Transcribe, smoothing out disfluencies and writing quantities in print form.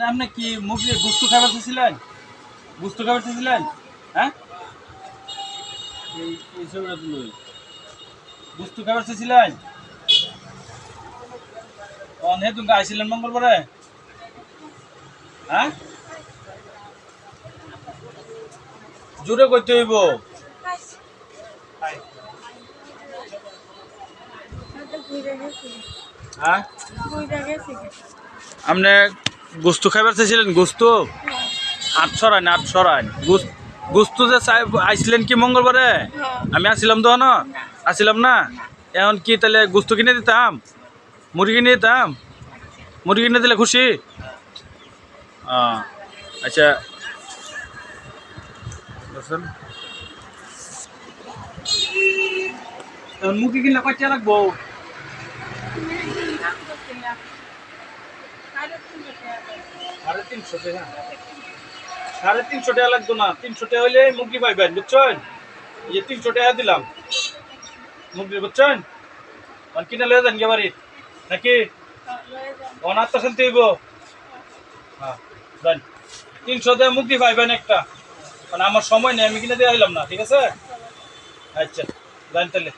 আপনি কি মুরগি গুস্তু খাবার চেয়েছিলেন? গুস্তু খাবার চেয়েছিলেন? হ্যাঁ, এই ছবিটা তুলো। গুস্তু খাবার চেয়েছিলেন? অনে তুমি আইছিলেন মঙ্গলবারে? হ্যাঁ, জোরে করতে হইব। হ্যাঁ, আপনি গুস্তু খাবার চেয়েছিলেন? গুস্তু আট সরান, আট সরান। গুস্তু যে আইছিলেন কি মঙ্গলবারে? আমি আসছিলাম তো না, আসছিলাম না। এখন কি তাহলে গুস্তু কিনে দিতাম? মুরগি কিনে দিতাম? মুরগি কিনে দিলে খুশি? আচ্ছা, বুঝছেন? এখন মুরগি কিনলে কয়টা রাখবো? 350 টাকা। 350 টাকা লাগতো না, 300 টাকা হইলে মুরগি পাইবেন, বুঝছেন? এই যে 300 টাকা দিলাম মুরগি, বুঝছেন? কিনে লয়ে যান গে বাড়ি নাকি অনাত্মা শান্তি হইব। হ্যাঁ, যান। 300 টাকা মুরগি পাইবেন একটা, মানে আমার সময় নেই, আমি কিনে দিয়ে হইলাম না, ঠিক আছে? আচ্ছা, যান তাহলে।